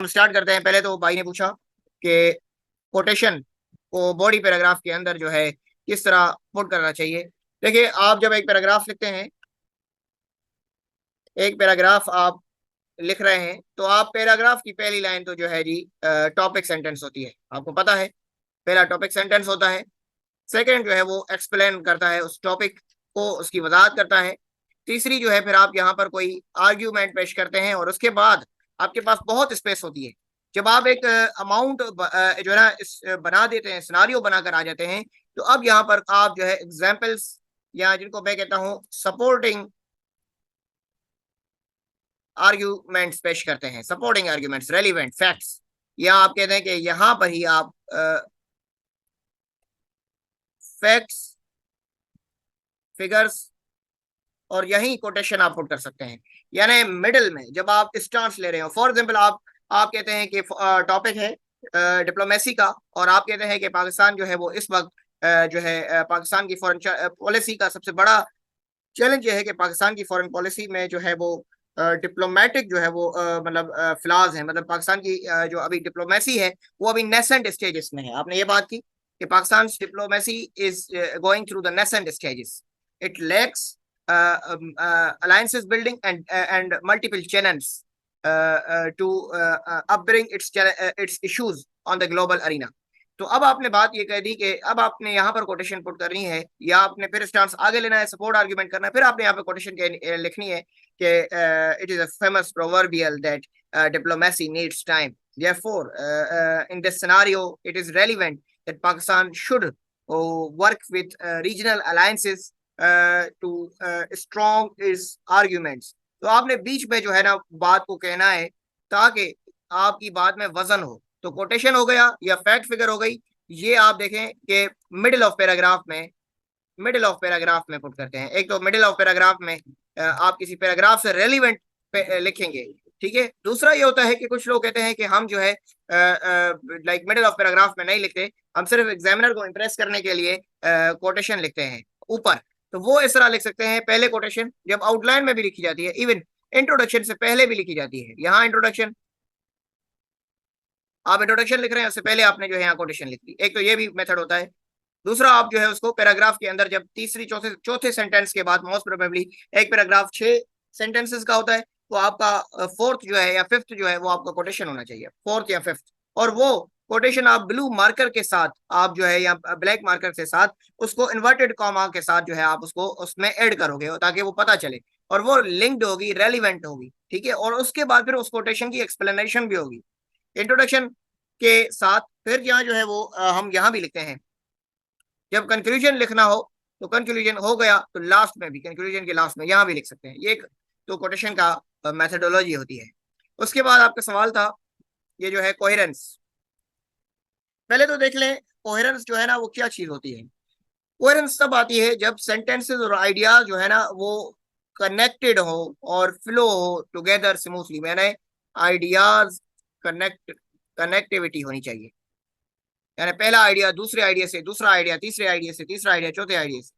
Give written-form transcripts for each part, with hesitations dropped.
हम स्टार्ट करते हैं। पहले तो भाई ने पूछा कि कोटेशन को बॉडी पैराग्राफ के अंदर जो है किस तरह पुट करना चाहिए। देखिए, आप जब एक पैराग्राफ लिखते हैं, एक पैराग्राफ आप लिख रहे हैं, तो आप पैराग्राफ की पहली लाइन तो जो है जी टॉपिक सेंटेंस होती है, आपको पता है। पहला टॉपिक सेंटेंस होता है। सेकंड जो है वो एक्सप्लेन करता है उस टॉपिक को, उसकी वजाहत करता है। तीसरी जो है फिर आप यहाँ पर कोई आर्ग्यूमेंट पेश करते हैं, और उसके बाद आपके पास बहुत स्पेस होती है। जब आप एक अमाउंट जो है ना बना देते हैं, सिनारियो बनाकर आ जाते हैं, तो अब यहाँ पर आप जो है एग्जाम्पल्स, या जिनको मैं कहता हूँ सपोर्टिंग आर्ग्यूमेंट्स पेश करते हैं। सपोर्टिंग आर्ग्यूमेंट्स, रेलिवेंट फैक्ट्स, या आप कहते हैं कि यहाँ पर ही आप फैक्ट्स, फिगर्स और यही कोटेशन आप पुट कर सकते हैं। यानी मिडिल में जब आप स्टांस ले रहे हो, फॉर एग्जांपल आप कहते हैं कि टॉपिक है डिप्लोमेसी का, और आप कहते हैं कि पाकिस्तान जो है वो इस वक्त जो है पाकिस्तान की फॉरेन पॉलिसी का सबसे बड़ा चैलेंज ये है कि पाकिस्तान की फॉरेन पॉलिसी में जो है वो डिप्लोमेटिक जो है वो मतलब फ्लॉज है। मतलब पाकिस्तान की जो अभी डिप्लोमेसी है वो अभी नेसेंट स्टेजेस में है। आपने ये बात की कि Pakistan diplomacy is going through the nascent stages. It lacks alliances building and multiple channels to upbring its issues on the global arena. तो अब आपने बात ये कह दी कि अब आपने यहाँ पर कोटेशन पुट करनी है, या आपने फिर स्टांस आगे लेना है, सपोर्ट आर्गुमेंट करना है, फिर आपने यहाँ पे कोटेशन लिखनी है कि it is a famous proverbial that diplomacy needs time, therefore in this scenario it is relevant that Pakistan should work with regional alliances to strong its arguments. तो आपने बीच में जो है ना बात को कहना है, ताकि आपकी बात में वजन हो। तो कोटेशन हो गया या फैक्ट फिगर हो गई, ये आप देखें कि मिडिल ऑफ पैराग्राफ में पुट करते हैं। एक तो मिडिल ऑफ पैराग्राफ में आप किसी पैराग्राफ से रेलिवेंट लिखेंगे, ठीक है। दूसरा ये होता है कि कुछ लोग कहते हैं कि हम जो है लाइक मिडिल ऑफ पैराग्राफ में नहीं लिखते, हम सिर्फ एग्जामिनर को इम्प्रेस करने के लिए कोटेशन लिखते हैं ऊपर। तो वो इस तरह लिख सकते हैं, पहले कोटेशन जब आउटलाइन में भी लिखी जाती है, इवन इंट्रोडक्शन से पहले भी लिखी जाती है। यहाँ इंट्रोडक्शन, आप इंट्रोडक्शन लिख रहे हैं, उससे पहले आपने जो है यहाँ कोटेशन लिख दी। एक तो ये भी मेथड होता है। दूसरा, आप जो है उसको पैराग्राफ के अंदर जब तीसरी चौथे चौथे सेंटेंस के बाद, मोस्ट प्रोबेबली एक पैराग्राफ 6 सेंटेंसेस का होता है, तो आपका फोर्थ जो है या फिफ्थ जो है वो आपका कोटेशन होना चाहिए, फोर्थ या फिफ्थ। और वो कोटेशन आप ब्लू मार्कर के साथ, आप जो है या ब्लैक मार्कर के साथ उसको इन्वर्टेड कॉमा के साथ जो है आप उसको उसमें ऐड करोगे, ताकि वो पता चले और वो लिंक्ड होगी, रेलिवेंट होगी, ठीक है। और उसके बाद फिर उस कोटेशन की एक्सप्लेनेशन भी होगी इंट्रोडक्शन के साथ। फिर यहाँ जो है वो हम यहाँ भी लिखते हैं, जब कंक्लूजन लिखना हो तो कंक्लूजन हो गया तो लास्ट में भी, कंक्लूजन के लास्ट में यहाँ भी लिख सकते हैं। ये एक तो कोटेशन का मेथोडोलॉजी होती है। उसके बाद आपका सवाल था ये जो है कोहेरेंस। पहले तो देख लें कोहेरेंस जो है ना वो क्या चीज होती है। कोहेरेंस तब आती है जब सेंटेंसेस और आइडियाज जो है ना वो कनेक्टेड हो और फ्लो हो टुगेदर स्मूथली। मैंने आइडियाज कनेक्टिविटी होनी चाहिए, यानी पहला आइडिया दूसरे आइडिया से, दूसरा आइडिया तीसरे आइडिया से, तीसरा आइडिया चौथे आइडिया से,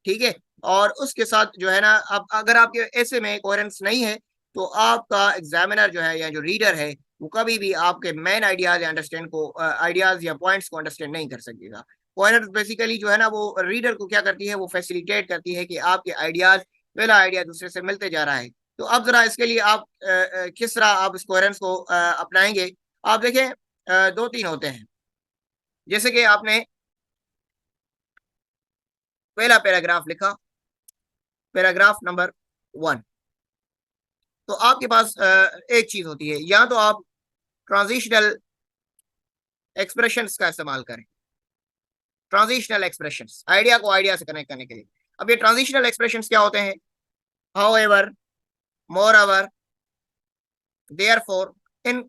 ठीक है। और उसके साथ जो है ना, अब अगर आपके ऐसे में कोहेरेंस नहीं है, तो आपका एग्जामिनर जो है या जो रीडर है वो कभी भी आपके मेन आइडियाज या अंडरस्टैंड को, आइडियाज या पॉइंट्स को अंडरस्टैंड नहीं कर सकेगा। कोहेरेंस बेसिकली जो है ना वो रीडर को क्या करती है, वो फैसिलिटेट करती है कि आपके आइडियाज, पहला आइडिया दूसरे से मिलते जा रहा है। तो अब जरा इसके लिए आप किस तरह आप इस कोहेरेंस को अपनाएंगे। आप देखें, दो तीन होते हैं। जैसे कि आपने पहला पैराग्राफ लिखा, पैराग्राफ नंबर 1, तो आपके पास एक चीज होती है, या तो आप ट्रांजिशनल एक्सप्रेशंस का इस्तेमाल करें। ट्रांजिशनल एक्सप्रेशंस आइडिया को आइडिया से कनेक्ट करने के लिए। अब ये ट्रांजिशनल एक्सप्रेशंस क्या होते हैं? However, moreover, therefore, in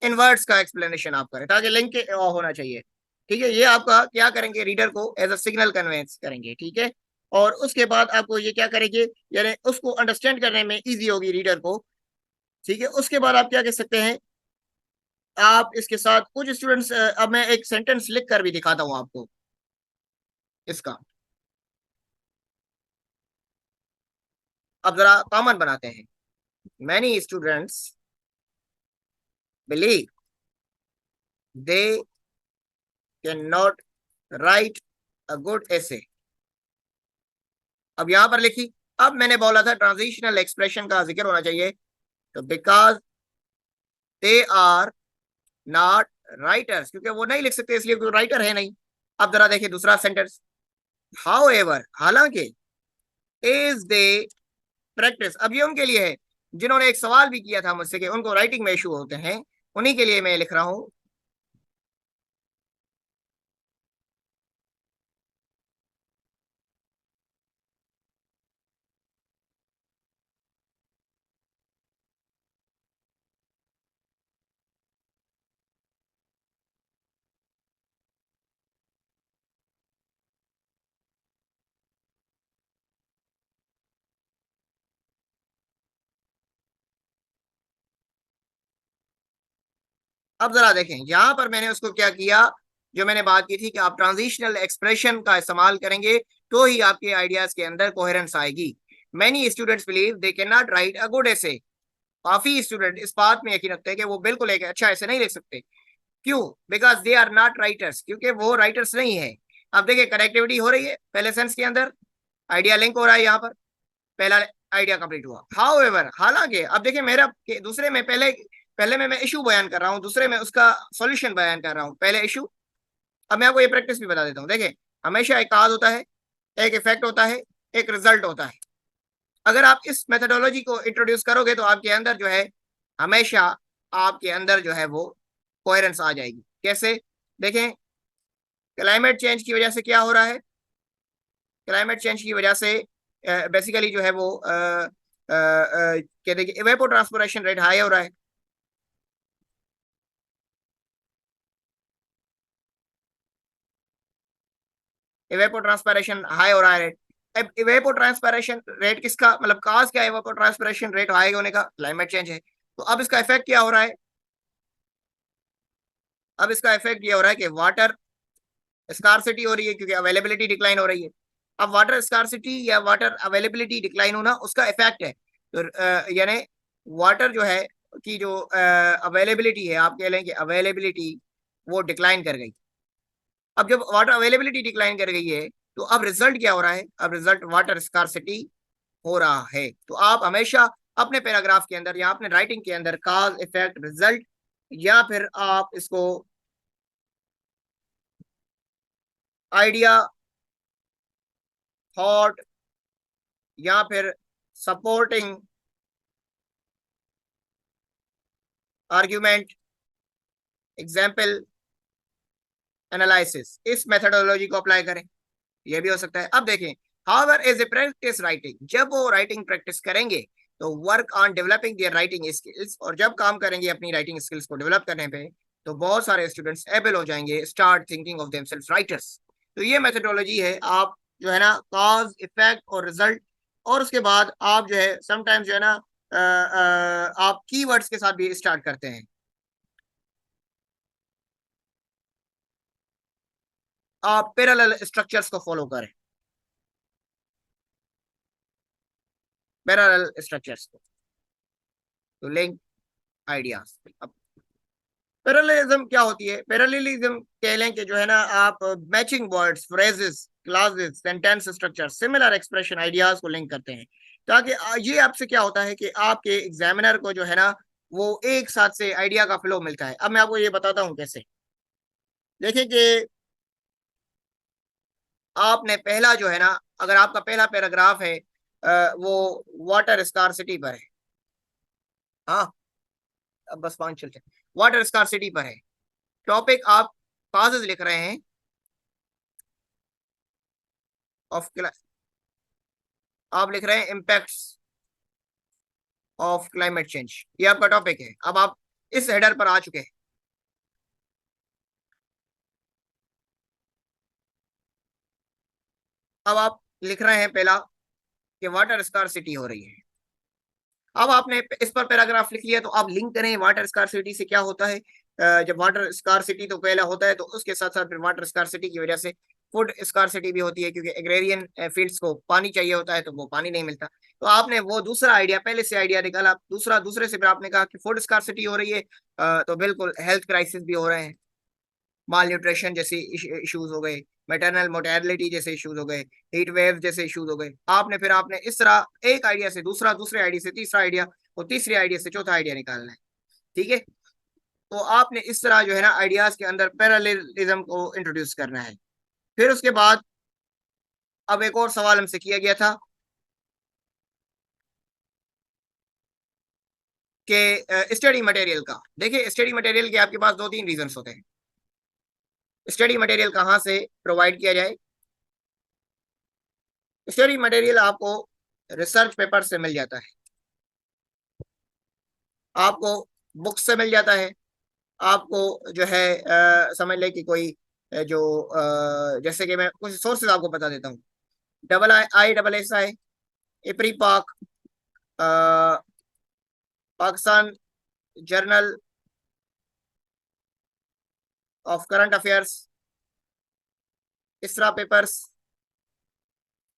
in words का एक्सप्लेनेशन आप करें, ताकि लिंक होना चाहिए, ठीक है। ये आपका क्या करेंगे, रीडर को एज अ सिग्नल कन्वेंस करेंगे, ठीक है। और उसके बाद आपको ये क्या करेंगे, यानी उसको अंडरस्टैंड करने में इजी होगी रीडर को, ठीक है। उसके बाद आप क्या कह सकते हैं, आप इसके साथ कुछ स्टूडेंट्स, अब मैं एक सेंटेंस लिख कर भी दिखाता हूं आपको इसका। अब जरा कॉमन बनाते हैं। Many students believe they can not write a good essay. अब यहां पर लिखी। अब मैंने बोला था ट्रांजिशनल एक्सप्रेशन का जिक्र होना चाहिए, तो because they are not writers, क्योंकि वो नहीं लिख सकते इसलिए, कोई राइटर है नहीं। अब जरा देखिए दूसरा सेंटेंस, हाउ एवर, हालांकि, इज दे प्रैक्टिस। अब ये उनके लिए है जिन्होंने एक सवाल भी किया था मुझसे कि उनको राइटिंग में इशू होते हैं, उन्हीं के लिए मैं लिख रहा हूं। अब जरा देखें यहां पर मैंने उसको क्या किया, जो मैंने बात की थी कि आप ट्रांजिशनल एक्सप्रेशन का इस्तेमाल करेंगे तो ही आपके आइडियाज के अंदर कोहेरेंस आएगी। Many students believe they can not write a good essay. काफी स्टूडेंट इस बात में यकीन रखते हैं कि वो बिल्कुल एक अच्छा ऐसे नहीं लिख सकते। क्यों? Because they are not writers, क्योंकि वो राइटर्स नहीं है। अब देखिए कनेक्टिविटी हो रही है पहले सेंस के अंदर, आइडिया लिंक हो रहा है, यहाँ पर पहला आइडिया कंप्लीट हुआ। हाउ एवर, हालांकि, अब देखिए मेरा दूसरे में पहले पहले में मैं इशू बयान कर रहा हूँ, दूसरे में उसका सॉल्यूशन बयान कर रहा हूँ। पहले इशू, अब मैं आपको ये प्रैक्टिस भी बता देता हूँ। देखिए हमेशा एक काज होता है, एक इफेक्ट होता है, एक रिजल्ट होता है। अगर आप इस मेथोडोलॉजी को इंट्रोड्यूस करोगे तो आपके अंदर जो है हमेशा आपके अंदर जो है वो कोहेरेंस आ जाएगी। कैसे? देखें, क्लाइमेट चेंज की वजह से क्या हो रहा है, क्लाइमेट चेंज की वजह से बेसिकली जो है वो कहते हैं कि इवेपोट्रांसपिरेशन रेट हाई हो रहा है। इवेपोट्रांसपिरेशन हाई हो रहा है। अब इवेपोट्रांसपिरेशन रेट किसका मतलब काज क्या है इवेपोट्रांसपिरेशन रेट हाई होने का? क्लाइमेट चेंज है। तो अब इसका इफेक्ट क्या हो रहा है? अब इसका इफेक्ट ये हो रहा है कि वाटर स्कार्सिटी हो रही है, क्योंकि अवेलेबिलिटी डिक्लाइन हो रही है। अब वाटर स्कार्सिटी या वाटर अवेलेबिलिटी डिक्लाइन होना उसका इफेक्ट है। तो यानी वाटर जो है की जो अवेलेबिलिटी है, आप कह लें कि अवेलेबिलिटी वो डिक्लाइन कर गई। अब जब वाटर अवेलेबिलिटी डिक्लाइन कर गई है तो अब रिजल्ट क्या हो रहा है? अब रिजल्ट वाटर स्कार्सिटी हो रहा है। तो आप हमेशा अपने पैराग्राफ के अंदर या अपने राइटिंग के अंदर काज इफेक्ट रिजल्ट, या फिर आप इसको आइडिया, थॉट, या फिर सपोर्टिंग आर्ग्यूमेंट, एग्जाम्पल, एनालिसिस, इस मेथोडोलॉजी को अप्लाई करें। ये भी हो सकता है। अब देखें, however as a practice writing, जब वो राइटिंग प्रैक्टिस करेंगे तो work on developing their writing skills, और जब काम करेंगे अपनी राइटिंग स्किल्स को डेवलप करने पे तो बहुत सारे स्टूडेंट्स एबल हो जाएंगे start thinking of themselves writers. तो ये मेथोडोलॉजी है। आप जो है ना कॉज इफेक्ट और रिजल्ट, और उसके बाद आप जो है समटाइम्स जो है ना आप कीवर्ड्स के साथ भी स्टार्ट करते हैं। आप पैरेलल स्ट्रक्चर्स को फॉलो करें, पैरेलल स्ट्रक्चर्स को, तो लिंक आइडियाज। अब पैरेललिज्म क्या होती है? पैरेललिज्म कह लें कि जो है ना आप matching words, phrases, classes, sentence structure, similar expression, ideas को लिंक करते हैं, ताकि ये आपसे क्या होता है कि आपके एग्जामिनर को जो है ना वो एक साथ से आइडिया का फ्लो मिलता है। अब मैं आपको ये बताता हूँ कैसे। देखिए कि आपने पहला जो है ना, अगर आपका पहला पैराग्राफ है वो वाटर स्कार्सिटी पर है, हाँ, अब बस 5 चलते, वाटर स्कार्सिटी पर है। टॉपिक आप काजेज लिख रहे हैं ऑफ, आप लिख रहे हैं इम्पैक्ट्स ऑफ क्लाइमेट चेंज, ये आपका टॉपिक है। अब आप इस हेडर पर आ चुके हैं। अब आप लिख रहे हैं पहला कि वाटर स्कार्सिटी हो रही है। अब आपने इस पर पैराग्राफ लिख लिया तो आप लिंक करें वाटर स्कार्सिटी से क्या होता है। जब वाटर स्कार्सिटी तो पहला होता है तो उसके साथ साथ फिर वाटर स्कार्सिटी की वजह से फूड स्कार्सिटी भी होती है, क्योंकि एग्रेरियन फील्ड्स को पानी चाहिए होता है तो वो पानी नहीं मिलता। तो आपने वो दूसरा आइडिया पहले से आइडिया निकाला, दूसरे से फिर आपने कहा कि फूड स्कार्सिटी हो रही है, तो बिल्कुल हेल्थ क्राइसिस भी हो रहे हैं, माल न्यूट्रिशन जैसे इश्यूज हो गए, मैटरनल मोर्टेलिटी जैसे इश्यूज हो गए, हीट वेव जैसे इश्यूज हो गए। आपने इस तरह एक आइडिया से दूसरा, दूसरे आइडिया से तीसरा आइडिया, और तीसरे आइडिया से चौथा आइडिया निकालना है। ठीक है, तो आपने इस तरह जो है ना आइडियाज के अंदर पैरेललिज्म को इंट्रोड्यूस करना है। फिर उसके बाद अब एक और सवाल हमसे किया गया था कि स्टडी मटेरियल का। देखिए, स्टडी मटेरियल के आपके पास दो तीन रीजंस होते हैं। स्टडी मटेरियल कहाँ से प्रोवाइड किया जाए? स्टडी मटेरियल आपको रिसर्च पेपर से मिल जाता है, आपको बुक्स से मिल जाता है, आपको जो है समझ ले कि कोई जो जैसे कि मैं कुछ सोर्सेज आपको बता देता हूँ। IISSI, इप्री पाक, Pakistan journal of current affairs, इसरा पेपर्स,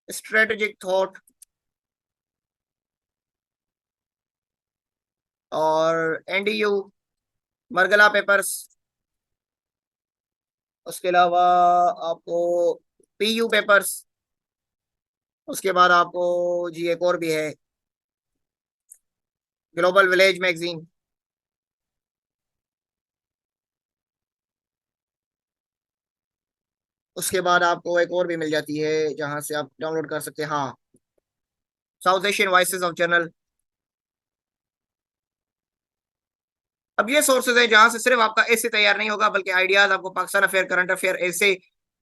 स्ट्रेटेजिक थॉट, और NDU, मरगला पेपर्स। उसके अलावा आपको PU पेपर्स। उसके बाद आपको जी एक और भी है, ग्लोबल विलेज मैगजीन। उसके बाद आपको एक और भी मिल जाती है जहां से आप डाउनलोड कर सकते हैं, हाँ, south Asian voices of journal. अब ये सोर्सेज है जहां से सिर्फ आपका ऐसे तैयार नहीं होगा, बल्कि आइडियाज आपको पाकिस्तान अफेयर, करंट अफेयर, ऐसे,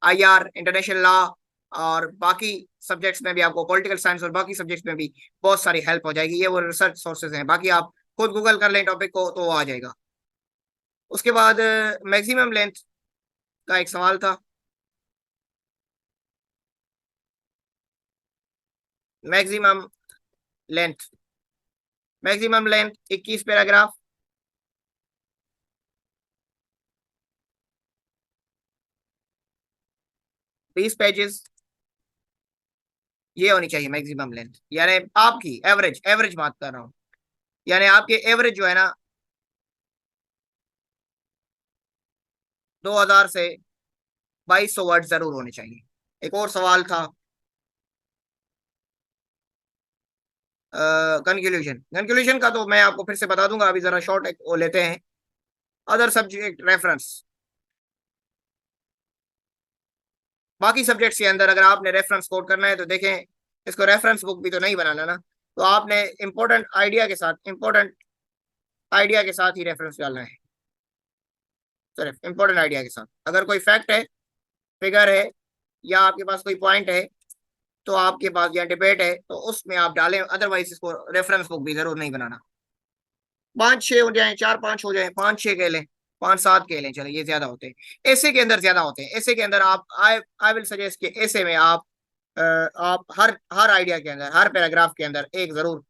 IR, इंटरनेशनल लॉ, और बाकी सब्जेक्ट्स में भी, आपको पॉलिटिकल साइंस और बाकी सब्जेक्ट्स में भी बहुत सारी हेल्प हो जाएगी। ये वो रिसर्च सोर्सेज हैं, बाकी आप खुद गूगल कर लें टॉपिक को तो वो आ जाएगा। उसके बाद मैक्सिमम लेंथ का एक सवाल था। Maximum length, maximum length 21 paragraph, 20 pages, ये होनी चाहिए मैक्सिमम लेंथ। यानी आपकी एवरेज एवरेज बात कर रहा हूँ, यानी आपके एवरेज जो है ना 2000 से 2200 वर्ड जरूर होने चाहिए। एक और सवाल था कंक्लूजन। कंक्लूजन का तो मैं आपको फिर से बता दूंगा, अभी जरा शॉर्ट एक वो लेते हैं। अदर सब्जेक्ट रेफरेंस, बाकी सब्जेक्ट्स के अंदर अगर आपने रेफरेंस कोड करना है तो देखें, इसको रेफरेंस बुक भी तो नहीं बनाना ना, तो आपने इंपॉर्टेंट आइडिया के साथ ही रेफरेंस डालना है। सिर्फ इंपॉर्टेंट आइडिया के साथ, अगर कोई फैक्ट है, फिगर है, या आपके पास कोई पॉइंट है, तो आपके पास या डिबेट है तो उसमें आप डालें, अदरवाइज इसको रेफरेंस बुक भी जरूर नहीं बनाना। 5-6 हो जाए, 4-5 हो जाए, 5-6 कह लें, 5-7 कह लें, चले, ये ज्यादा होते हैं। ऐसे के अंदर ज्यादा होते हैं। ऐसे के अंदर आप आई विल सजेस्ट कि ऐसे में आप हर आइडिया के अंदर, हर पैराग्राफ के अंदर एक जरूर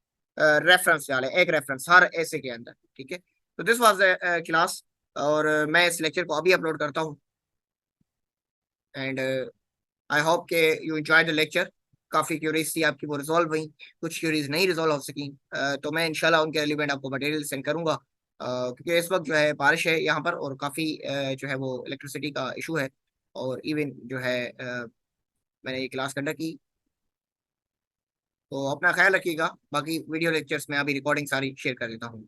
रेफरेंस डालें, एक रेफरेंस हर ऐसे के अंदर। ठीक है, तो दिस वाज द क्लास, और मैं इस लेक्चर को अभी अपलोड करता हूँ। एंड आई होप के यू एंजॉय द लेक्चर। काफ़ी क्यूरीज थी आपकी, वो रिजॉल्व हुई, कुछ क्यूरीज नहीं रिजॉल्व हो सकी, तो मैं इंशाल्लाह उनके रिलेवेंट आपको मटेरियल सेंड करूंगा, क्योंकि इस वक्त जो है बारिश है यहाँ पर, और काफ़ी जो है वो इलेक्ट्रिसिटी का इशू है, और इवन जो है मैंने ये क्लास कंडक्ट की। तो अपना ख्याल रखिएगा। बाकी वीडियो लेक्चर्स में अभी रिकॉर्डिंग सारी शेयर कर देता हूँ।